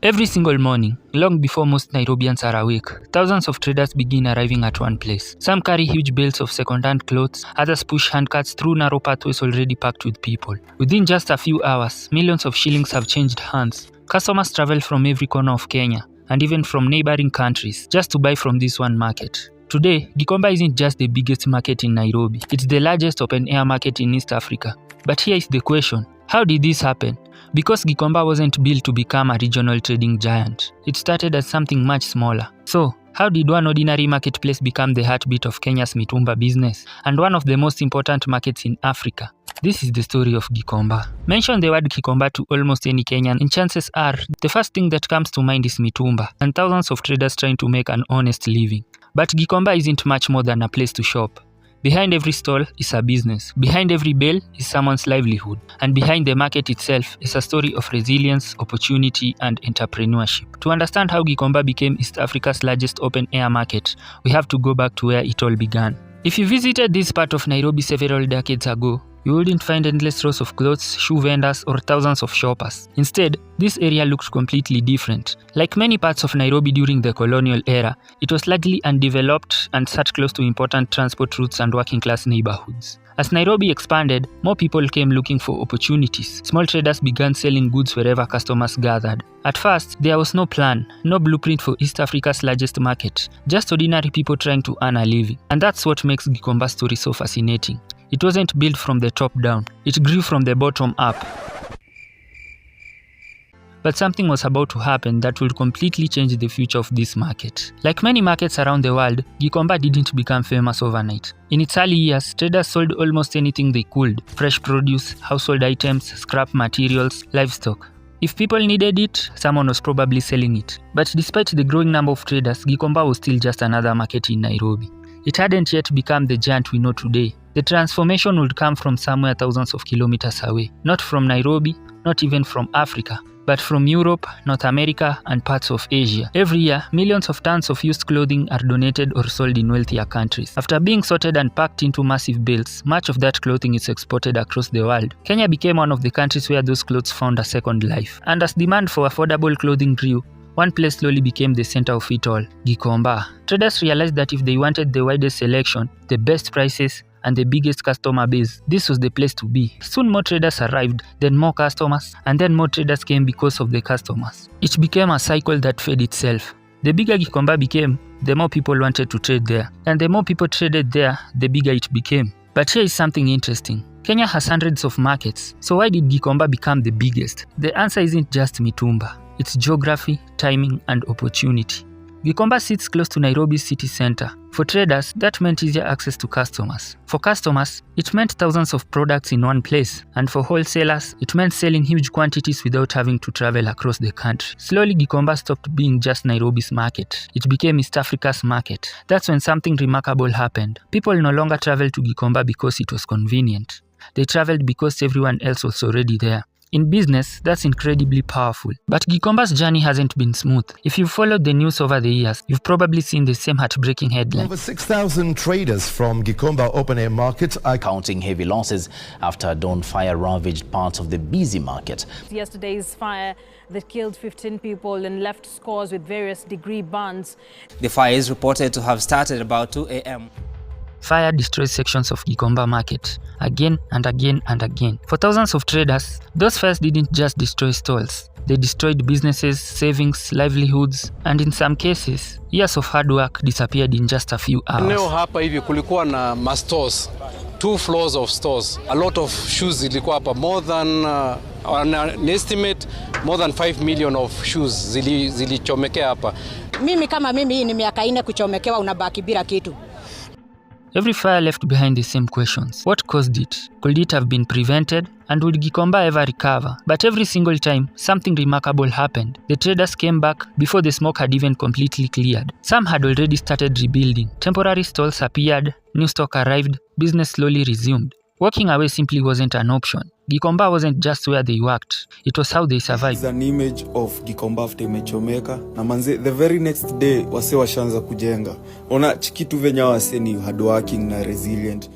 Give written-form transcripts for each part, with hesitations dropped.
Every single morning, long before most Nairobians are awake, thousands of traders begin arriving at one place. Some carry huge bales of second-hand clothes, others push handcarts through narrow pathways already packed with people. Within just a few hours, millions of shillings have changed hands. Customers travel from every corner of Kenya, and even from neighboring countries, just to buy from this one market. Today, Gikomba isn't just the biggest market in Nairobi, it's the largest open-air market in East Africa. But here is the question, how did this happen? Because Gikomba wasn't built to become a regional trading giant. It started as something much smaller. So, how did one ordinary marketplace become the heartbeat of Kenya's Mitumba business and one of the most important markets in Africa? This is the story of Gikomba. Mention the word Gikomba to almost any Kenyan and chances are the first thing that comes to mind is Mitumba and thousands of traders trying to make an honest living. But Gikomba isn't much more than a place to shop. Behind every stall is a business, behind every bale is someone's livelihood, and behind the market itself is a story of resilience, opportunity, and entrepreneurship. To understand how Gikomba became East Africa's largest open-air market, we have to go back to where it all began. If you visited this part of Nairobi several decades ago, you wouldn't find endless rows of clothes, shoe vendors, or thousands of shoppers. Instead, this area looked completely different. Like many parts of Nairobi during the colonial era, it was largely undeveloped and sat close to important transport routes and working-class neighborhoods. As Nairobi expanded, more people came looking for opportunities. Small traders began selling goods wherever customers gathered. At first, there was no plan, no blueprint for East Africa's largest market, just ordinary people trying to earn a living. And that's what makes Gikomba's story so fascinating. It wasn't built from the top down, it grew from the bottom up. But something was about to happen that would completely change the future of this market. Like many markets around the world, Gikomba didn't become famous overnight. In its early years, traders sold almost anything they could: fresh produce, household items, scrap materials, livestock. If people needed it, someone was probably selling it. But despite the growing number of traders, Gikomba was still just another market in Nairobi. It hadn't yet become the giant we know today. The transformation would come from somewhere thousands of kilometers away. Not from Nairobi, not even from Africa, but from Europe, North America, and parts of Asia. Every year, millions of tons of used clothing are donated or sold in wealthier countries. After being sorted and packed into massive bales, much of that clothing is exported across the world. Kenya became one of the countries where those clothes found a second life. And as demand for affordable clothing grew, one place slowly became the center of it all: Gikomba. Traders realized that if they wanted the widest selection, the best prices, and the biggest customer base, this was the place to be. Soon more traders arrived, then more customers, and then more traders came because of the customers. It became a cycle that fed itself. The bigger Gikomba became, the more people wanted to trade there. And the more people traded there, the bigger it became. But here is something interesting. Kenya has hundreds of markets, so why did Gikomba become the biggest? The answer isn't just Mitumba. It's geography, timing, and opportunity. Gikomba sits close to Nairobi's city center. For traders, that meant easier access to customers. For customers, it meant thousands of products in one place. And for wholesalers, it meant selling huge quantities without having to travel across the country. Slowly, Gikomba stopped being just Nairobi's market. It became East Africa's market. That's when something remarkable happened. People no longer traveled to Gikomba because it was convenient. They traveled because everyone else was already there. In business, that's incredibly powerful. But Gikomba's journey hasn't been smooth. If you've followed the news over the years, you've probably seen the same heartbreaking headlines. Over 6,000 traders from Gikomba open-air market are counting heavy losses after a dawn fire ravaged parts of the busy market. Yesterday's fire that killed 15 people and left scores with various degree burns. The fire is reported to have started about 2 a.m. Fire destroys sections of Gikomba market again and again and again. For thousands of traders, those fires didn't just destroy stalls. They destroyed businesses, savings, livelihoods, and in some cases, years of hard work disappeared in just a few hours. Leo hapa hivi kulikuwa na stores, 2 floors of stores. A lot of shoes zilikuwa hapa, more than an estimate more than 5 million of shoes zilichomekea hapa. Mimi kama mimi ni miaka 4 kuchomekewa, unabaki bila kitu. Every fire left behind the same questions. What caused it? Could it have been prevented? And would Gikomba ever recover? But every single time, something remarkable happened. The traders came back before the smoke had even completely cleared. Some had already started rebuilding. Temporary stalls appeared, new stock arrived, business slowly resumed. Walking away simply wasn't an option. Gikomba wasn't just where they worked, it was how they survived. It's an image of Gikomba after imechomeka. Na manze, the very next day, wase washaanza kujenga. Ona chikitu venya wase ni hardworking na resilient.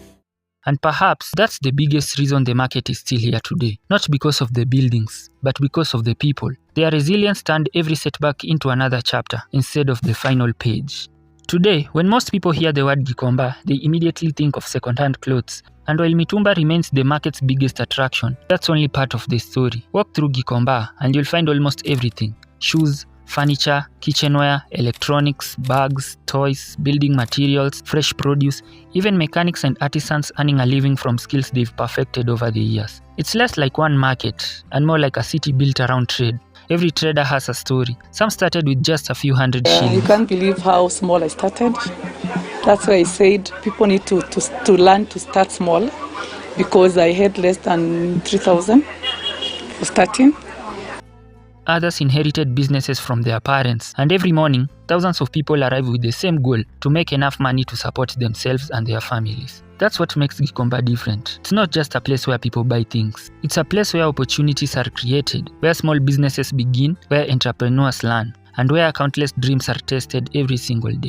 And perhaps that's the biggest reason the market is still here today. Not because of the buildings, but because of the people. Their resilience turned every setback into another chapter instead of the final page. Today, when most people hear the word Gikomba, they immediately think of second-hand clothes. And while Mitumba remains the market's biggest attraction, that's only part of the story. Walk through Gikomba and you'll find almost everything. Shoes, furniture, kitchenware, electronics, bags, toys, building materials, fresh produce, even mechanics and artisans earning a living from skills they've perfected over the years. It's less like one market and more like a city built around trade. Every trader has a story. Some started with just a few hundred shillings. You can't believe how small I started. That's why I said people need to learn to start small, because I had less than 3,000 for starting. Others inherited businesses from their parents, and every morning, thousands of people arrive with the same goal: to make enough money to support themselves and their families. That's what makes Gikomba different. It's not just a place where people buy things. It's a place where opportunities are created, where small businesses begin, where entrepreneurs learn, and where countless dreams are tested every single day.